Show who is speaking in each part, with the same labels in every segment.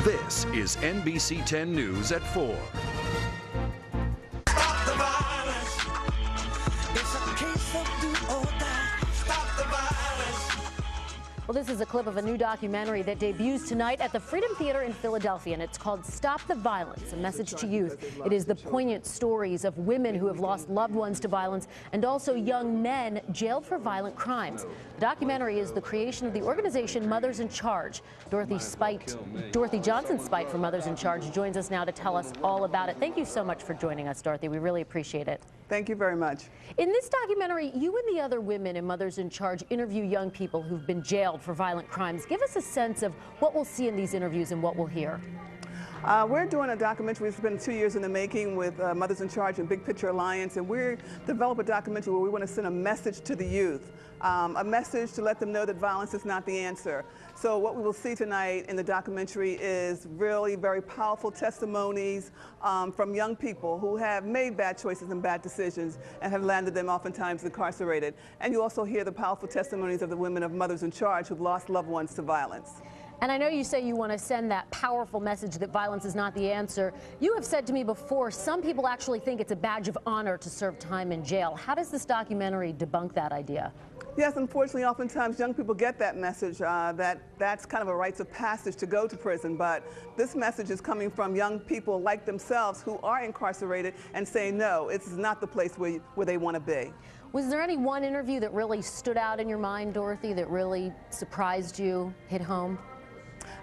Speaker 1: This is NBC 10 News at 4.
Speaker 2: Stop the violence. It's a case of do or die. Stop the violence.
Speaker 3: Well, this is a clip of a new documentary that debuts tonight at the Freedom Theater in Philadelphia, and it's called Stop the Violence, a message to youth. It is the poignant stories of women who have lost loved ones to violence and also young men jailed for violent crimes. The documentary is the creation of the organization Mothers in Charge. Dorothy Johnson Spite from Mothers in Charge joins us now to tell us all about it. Thank you so much for joining us, Dorothy. We really appreciate it.
Speaker 4: Thank you very much.
Speaker 3: In this documentary, you and the other women in Mothers in Charge interview young people who've been jailed for violent crimes. Give us a sense of what we'll see in these interviews and what we'll hear.
Speaker 4: We're doing a documentary. It's been 2 years in the making with Mothers in Charge and Big Picture Alliance, and we're developing a documentary where we want to send a message to the youth, a message to let them know that violence is not the answer. So what we will see tonight in the documentary is really very powerful testimonies from young people who have made bad choices and bad decisions and have landed them oftentimes incarcerated. And you also hear the powerful testimonies of the women of Mothers in Charge who've lost loved ones to violence.
Speaker 3: And I know you say you want to send that powerful message that violence is not the answer. You have said to me before, some people actually think it's a badge of honor to serve time in jail. How does this documentary debunk that idea?
Speaker 4: Yes, unfortunately, oftentimes young people get that message that that's kind of a rites of passage to go to prison. But this message is coming from young people like themselves who are incarcerated and saying, no, it's not the place where they want to be.
Speaker 3: Was there any one interview that really stood out in your mind, Dorothy, that really surprised you, hit home?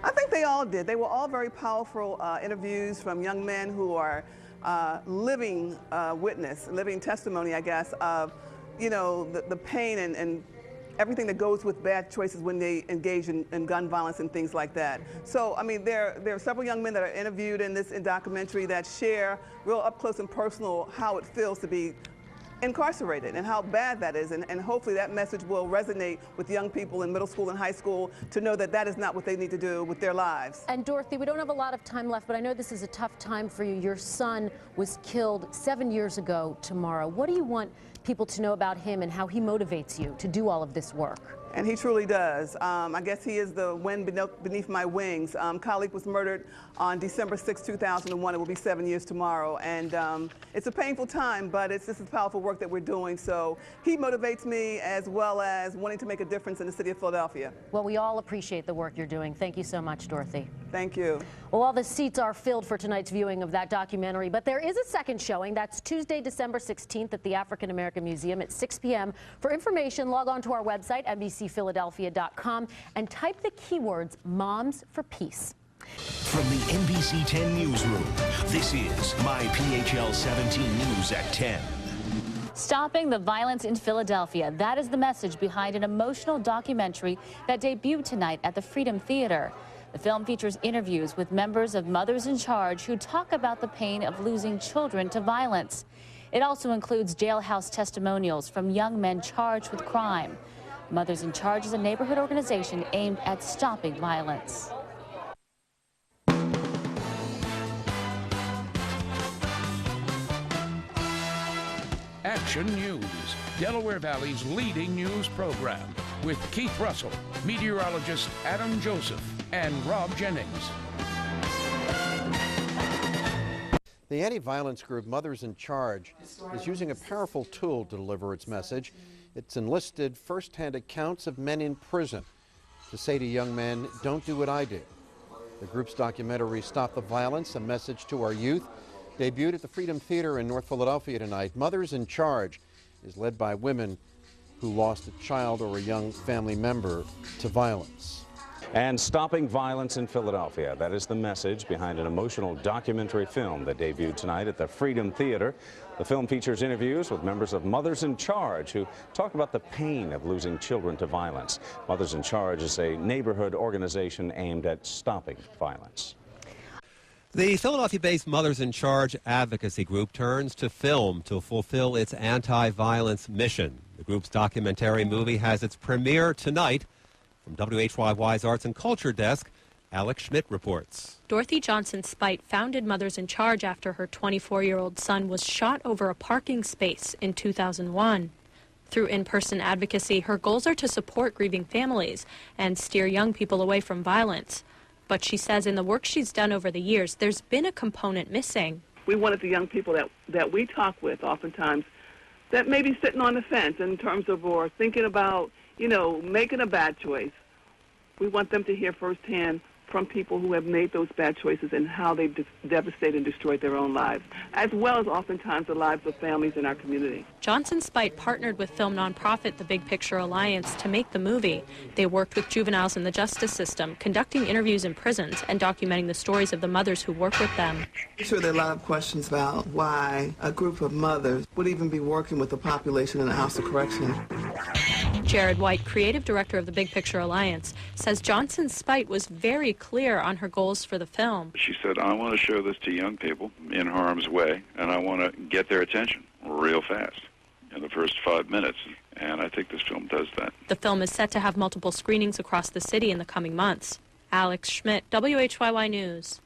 Speaker 4: I think they all did. They were all very powerful interviews from young men who are living witness, living testimony, I guess, of the pain and everything that goes with bad choices when they engage in gun violence and things like that. So, I mean, there are several young men that are interviewed in this documentary that share real up close and personal how it feels to be incarcerated and how bad that is, and hopefully that message will resonate with young people in middle school and high school to know that that is not what they need to do with their lives.
Speaker 3: And Dorothy, we don't have a lot of time left, but I know this is a tough time for you. Your son was killed 7 years ago tomorrow. What do you want people to know about him and how he motivates you to do all of this work?
Speaker 4: And he truly does. I guess he is the wind beneath my wings. Khalid was murdered on December 6, 2001. It will be 7 years tomorrow. And it's a painful time, but this is powerful work that we're doing. So he motivates me as well as wanting to make a difference in the city of Philadelphia.
Speaker 3: Well, we all appreciate the work you're doing. Thank you so much, Dorothy.
Speaker 4: Thank you.
Speaker 3: Well, all the seats are filled for tonight's viewing of that documentary, but there is a second showing. That's Tuesday, December 16th at the African American Museum at 6 p.m. For information, log on to our website, NBCPhiladelphia.com, and type the keywords Moms for Peace.
Speaker 5: From the NBC 10 newsroom, this is My PHL 17 News at 10.
Speaker 6: Stopping the violence in Philadelphia. That is the message behind an emotional documentary that debuted tonight at the Freedom Theater. The film features interviews with members of Mothers in Charge who talk about the pain of losing children to violence. It also includes jailhouse testimonials from young men charged with crime. Mothers in Charge is a neighborhood organization aimed at stopping violence.
Speaker 7: Action News, Delaware Valley's leading news program, with Keith Russell, meteorologist Adam Joseph, and Rob Jennings.
Speaker 8: The anti-violence group Mothers in Charge is using a powerful tool to deliver its message. It's enlisted first-hand accounts of men in prison to say to young men, don't do what I did. The group's documentary, Stop the Violence, a message to our youth, debuted at the Freedom Theater in North Philadelphia tonight. Mothers in Charge is led by women who lost a child or a young family member to violence.
Speaker 9: And stopping violence in Philadelphia. That is the message behind an emotional documentary film that debuted tonight at the Freedom Theater. The film features interviews with members of Mothers in Charge who talk about the pain of losing children to violence. Mothers in Charge is a neighborhood organization aimed at stopping violence.
Speaker 10: The Philadelphia-based Mothers in Charge advocacy group turns to film to fulfill its anti-violence mission. The group's documentary movie has its premiere tonight. From WHYY's Arts and Culture Desk, Alex Schmidt reports.
Speaker 11: Dorothy Johnson Spite founded Mothers in Charge after her 24-year-old son was shot over a parking space in 2001. Through in-person advocacy, her goals are to support grieving families and steer young people away from violence. But she says in the work she's done over the years, there's been a component missing.
Speaker 4: We wanted the young people that we talk with oftentimes that may be sitting on the fence in terms of or thinking about, making a bad choice. We want them to hear firsthand from people who have made those bad choices and how they've devastated and destroyed their own lives, as well as oftentimes the lives of families in our community.
Speaker 11: Johnson Spite partnered with film nonprofit The Big Picture Alliance to make the movie. They worked with juveniles in the justice system, conducting interviews in prisons and documenting the stories of the mothers who work with them.
Speaker 12: I'm sure there are a lot of questions about why a group of mothers would even be working with the population in the House of Correction.
Speaker 11: Jared White, creative director of the Big Picture Alliance, says Johnson Spite was very clear on her goals for the film.
Speaker 13: She said, I want to show this to young people in harm's way, and I want to get their attention real fast in the first 5 minutes, and I think this film does that.
Speaker 11: The film is set to have multiple screenings across the city in the coming months. Alex Schmidt, WHYY News.